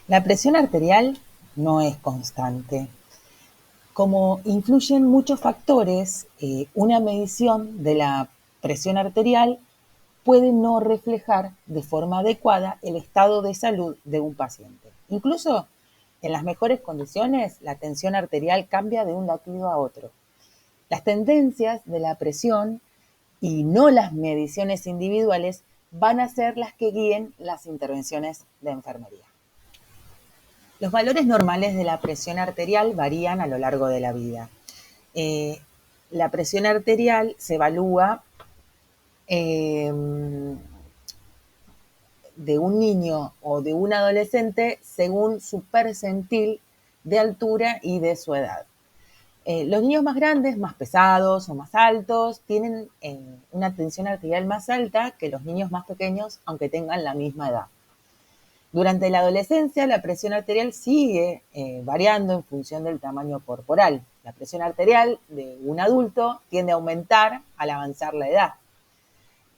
La presión arterial no es constante. Como influyen muchos factores, una medición de la presión arterial puede no reflejar de forma adecuada el estado de salud de un paciente. Incluso en las mejores condiciones, la tensión arterial cambia de un latido a otro. Las tendencias de la presión y no las mediciones individuales van a ser las que guíen las intervenciones de enfermería. Los valores normales de la presión arterial varían a lo largo de la vida. Eh, la presión arterial se evalúa eh, de un niño o de un adolescente según su percentil de altura y de su edad. Los niños más grandes, más pesados o más altos, tienen una tensión arterial más alta que los niños más pequeños, aunque tengan la misma edad. Durante la adolescencia, la presión arterial sigue variando en función del tamaño corporal. La presión arterial de un adulto tiende a aumentar al avanzar la edad.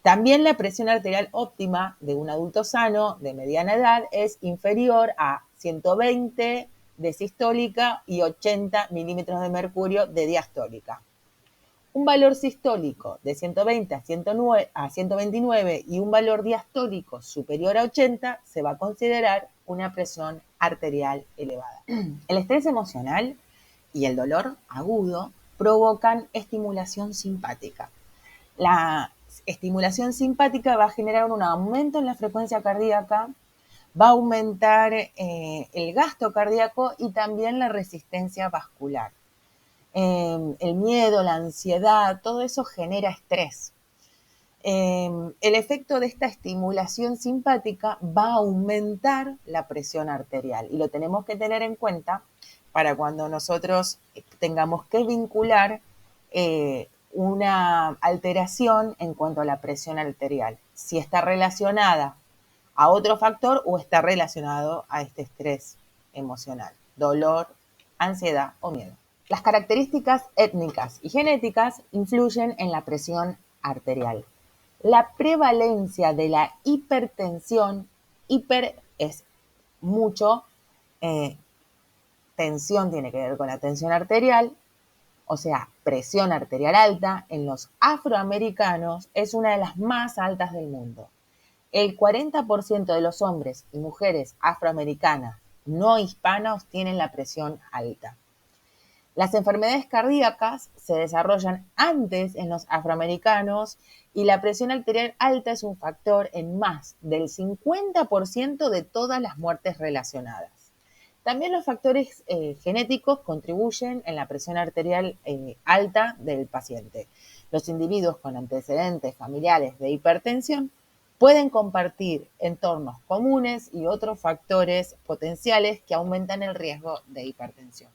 También la presión arterial óptima de un adulto sano de mediana edad es inferior a 120 de sistólica y 80 milímetros de mercurio de diastólica. Un valor sistólico de 120 a 129 y un valor diastólico superior a 80 se va a considerar una presión arterial elevada. El estrés emocional y el dolor agudo provocan estimulación simpática. La estimulación simpática va a generar un aumento en la frecuencia cardíaca, va a aumentar el gasto cardíaco y también la resistencia vascular. El miedo, la ansiedad, todo eso genera estrés. El efecto de esta estimulación simpática va a aumentar la presión arterial y lo tenemos que tener en cuenta para cuando nosotros tengamos que vincular una alteración en cuanto a la presión arterial, si está relacionada a otro factor o está relacionado a este estrés emocional, dolor, ansiedad o miedo. Las características étnicas y genéticas influyen en la presión arterial. La prevalencia de la hipertensión, hiper es mucho, eh, tensión tiene que ver con la tensión arterial, o sea, presión arterial alta en los afroamericanos es una de las más altas del mundo. El 40% de los hombres y mujeres afroamericanas no hispanos tienen la presión alta. Las enfermedades cardíacas se desarrollan antes en los afroamericanos y la presión arterial alta es un factor en más del 50% de todas las muertes relacionadas. También los factores genéticos contribuyen en la presión arterial alta del paciente. Los individuos con antecedentes familiares de hipertensión pueden compartir entornos comunes y otros factores potenciales que aumentan el riesgo de hipertensión.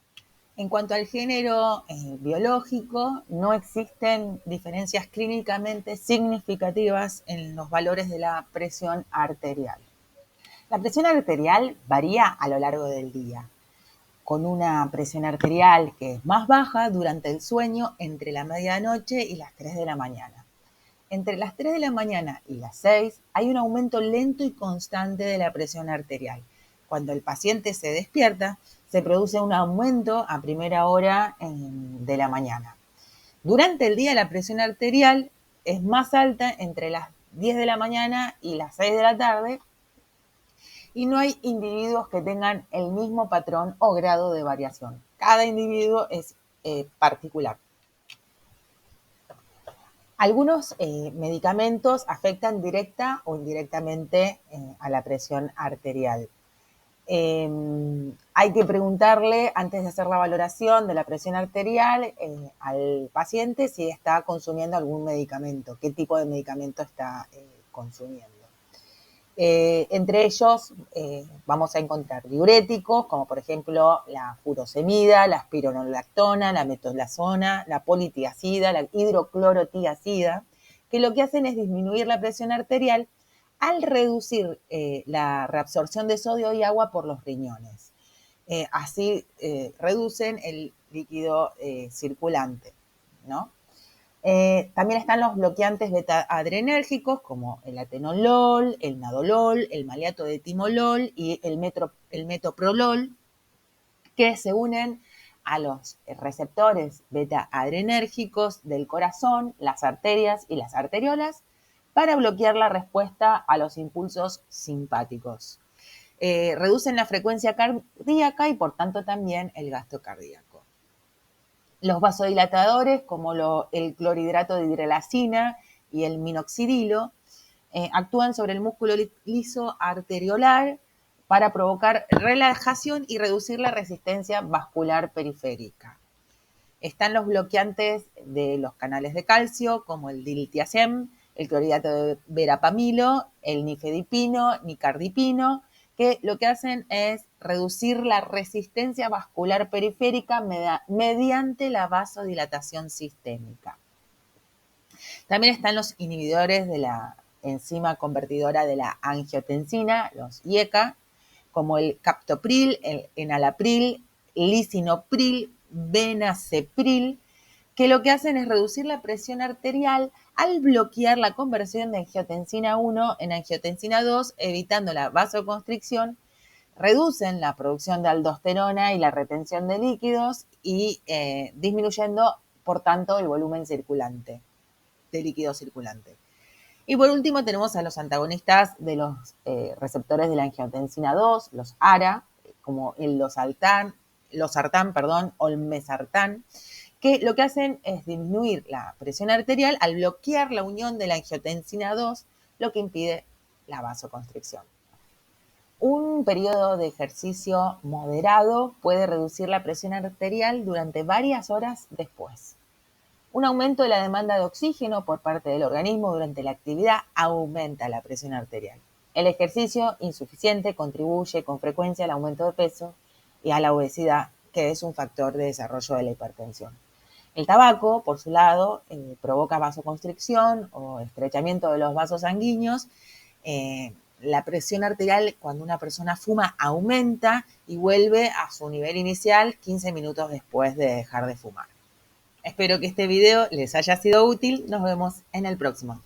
En cuanto al género biológico, no existen diferencias clínicamente significativas en los valores de la presión arterial. La presión arterial varía a lo largo del día, con una presión arterial que es más baja durante el sueño entre la medianoche y las 3 de la mañana. Entre las 3 de la mañana y las 6 hay un aumento lento y constante de la presión arterial. Cuando el paciente se despierta, se produce un aumento a primera hora de la mañana. Durante el día la presión arterial es más alta entre las 10 de la mañana y las 6 de la tarde y no hay individuos que tengan el mismo patrón o grado de variación. Cada individuo es particular. Algunos medicamentos afectan directa o indirectamente a la presión arterial. Hay que preguntarle antes de hacer la valoración de la presión arterial al paciente si está consumiendo algún medicamento, qué tipo de medicamento está consumiendo. Entre ellos vamos a encontrar diuréticos, como por ejemplo la furosemida, la espironolactona, la metolazona, la politiazida, la hidroclorotiazida, que lo que hacen es disminuir la presión arterial al reducir la reabsorción de sodio y agua por los riñones. Así reducen el líquido circulante, ¿no? También están los bloqueantes beta-adrenérgicos como el atenolol, el nadolol, el maleato de timolol y el metoprolol, que se unen a los receptores beta-adrenérgicos del corazón, las arterias y las arteriolas para bloquear la respuesta a los impulsos simpáticos. Reducen la frecuencia cardíaca y por tanto también el gasto cardíaco. Los vasodilatadores, como el clorhidrato de hidralacina y el minoxidilo, actúan sobre el músculo liso arteriolar para provocar relajación y reducir la resistencia vascular periférica. Están los bloqueantes de los canales de calcio, como el diltiazem, el clorhidrato de verapamilo, el nifedipino, nicardipino, que lo que hacen es reducir la resistencia vascular periférica mediante la vasodilatación sistémica. También están los inhibidores de la enzima convertidora de la angiotensina, los IECA, como el captopril, el enalapril, lisinopril, benacepril, que lo que hacen es reducir la presión arterial al bloquear la conversión de angiotensina 1 en angiotensina 2, evitando la vasoconstricción, reducen la producción de aldosterona y la retención de líquidos y disminuyendo, por tanto, el volumen circulante, de líquido circulante. Y por último tenemos a los antagonistas de los receptores de la angiotensina 2, los ARA, como el losartán, o el mesartán, que lo que hacen es disminuir la presión arterial al bloquear la unión de la angiotensina 2, lo que impide la vasoconstricción. Un periodo de ejercicio moderado puede reducir la presión arterial durante varias horas después. Un aumento de la demanda de oxígeno por parte del organismo durante la actividad aumenta la presión arterial. El ejercicio insuficiente contribuye con frecuencia al aumento de peso y a la obesidad, que es un factor de desarrollo de la hipertensión. El tabaco, por su lado, provoca vasoconstricción o estrechamiento de los vasos sanguíneos. La presión arterial cuando una persona fuma aumenta y vuelve a su nivel inicial 15 minutos después de dejar de fumar. Espero que este video les haya sido útil. Nos vemos en el próximo.